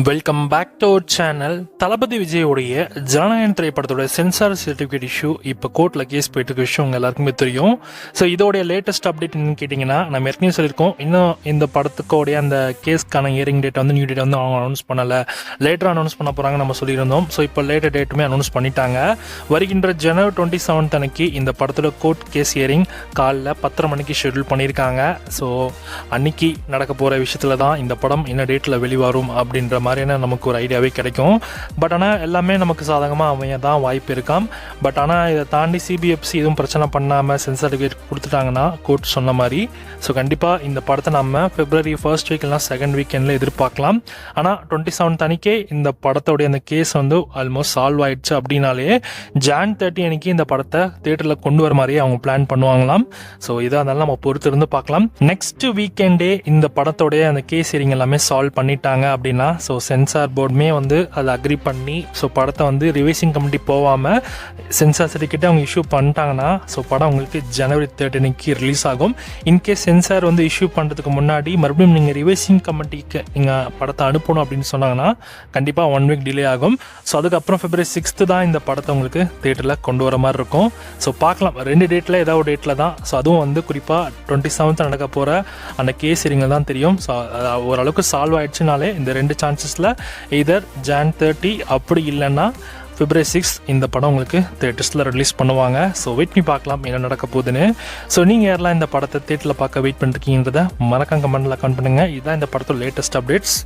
Welcome back to our channel. Thalapathy விஜயோடைய ஜனநாயகன் திரைப்படத்தோட censor certificate issue இப்போ கோர்ட்டில் கேஸ் போயிட்டு இருக்க விஷயம் உங்கள் எல்லாருக்குமே தெரியும். ஸோ இதோடைய லேட்டஸ்ட் அப்டேட் என்னன்னு கேட்டிங்கன்னா, நம்ம ஏற்கனவே சொல்லியிருக்கோம், இன்னும் இந்த படத்துக்கோடைய அந்த கேஸ்க்கான ஹியரிங் டேட் வந்து நியூ டேட் வந்து அவங்க அனௌன்ஸ் பண்ணலை, லேட்டராக அனௌன்ஸ் பண்ண போகிறாங்க நம்ம சொல்லியிருந்தோம். ஸோ இப்போ லேட்டர் டேட்டுமே அனௌன்ஸ் பண்ணிட்டாங்க. வருகின்ற ஜனவரி 27 அன்னைக்கு இந்த படத்தோட கோர்ட் கேஸ் ஹியரிங் காலைல 10:30 மணிக்கு ஷெட்யூல் பண்ணியிருக்காங்க. ஸோ அன்னைக்கு நடக்க போகிற விஷயத்தில் தான் இந்த படம் என்ன டேட்டில் வெளிவரும் அப்படின்ற மாதிரியான நமக்கு ஒரு ஐடியாவே கிடைக்கும். பட் ஆனால் எல்லாமே நமக்கு சாதகமாக அமைய தான் வாய்ப்பு இருக்காம். பட் ஆனால் இதை தாண்டி சிபிஎஃப்சி எதுவும் பிரச்சனை பண்ணாமல் சென்சார் சர்டிஃபிகேட் கொடுத்துட்டாங்கன்னா கோர்ட் சொன்ன மாதிரி, ஸோ கண்டிப்பாக இந்த படத்தை நம்ம February 1st வீக் இல்லைனா 2nd வீக்கெண்டில் எதிர்பார்க்கலாம். ஆனால் 27 அன்னைக்கே இந்த படத்தோடைய அந்த கேஸ் வந்து ஆல்மோஸ்ட் சால்வ் ஆயிடுச்சு அப்படின்னாலே Jan 30 அன்னைக்கு இந்த படத்தை தியேட்டரில் கொண்டு வர மாதிரியே அவங்க பிளான் பண்ணுவாங்களாம். ஸோ இதாக இருந்தாலும் நம்ம பொறுத்து இருந்து பார்க்கலாம். நெக்ஸ்ட் வீக்கெண்டே இந்த படத்தோடைய அந்த கேஸ் ஹியரிங் எல்லாமே சால்வ் பண்ணிட்டாங்க அப்படின்னா, ஸோ சென்சார் போர்டுமே வந்து அதை அக்ரி பண்ணி ஸோ படத்தை வந்து ரிவைசிங் கமிட்டி போகாமல் சென்சார் சர்டிஃபிகேட்டை அவங்க இஷ்யூ பண்ணிட்டாங்கன்னா, ஸோ படம் உங்களுக்கு January 30 அன்னைக்கு ரிலீஸ் ஆகும். இன்கேஸ் சென்சார் வந்து இஷ்யூ பண்ணுறதுக்கு முன்னாடி மறுபடியும் நீங்கள் ரிவைசிங் கமிட்டிக்கு நீங்கள் படத்தை அனுப்பணும் அப்படின்னு சொன்னாங்கன்னா கண்டிப்பாக 1 வீக் டிலே ஆகும். ஸோ அதுக்கப்புறம் February 6th தான் இந்த படத்தை உங்களுக்கு தியேட்டரில் கொண்டு வர மாதிரி இருக்கும். ஸோ பார்க்கலாம், 2 டேட்டில் ஏதாவது ஒரு டேட்டில் தான். ஸோ அதுவும் வந்து குறிப்பாக 27th நடக்க போகிற அந்த கேஸ் ஹியரிங்கில் தான் தெரியும். ஸோ ஓரளவுக்கு சால்வ் ஆயிடுச்சுனாலே இந்த 2 சான்சஸில் எய்தர் Jan 30 அப்படி இல்லைன்னா February 6 இந்த படம் உங்களுக்கு தியேட்டர்ஸில் ரிலீஸ் பண்ணுவாங்க. ஸோ வெயிட் பண்ணி பார்க்கலாம் என்ன நடக்க போகுதுன்னு. ஸோ நீங்கள் யாரெல்லாம் இந்த படத்தை தியேட்டரில் பார்க்க வெயிட் பண்ணிருக்கீங்கன்றதை மறக்காம கமெண்ட்டில் கமெண்ட் பண்ணுங்கள். இதுதான் இந்த படத்தோட லேட்டஸ்ட் அப்டேட்ஸ்.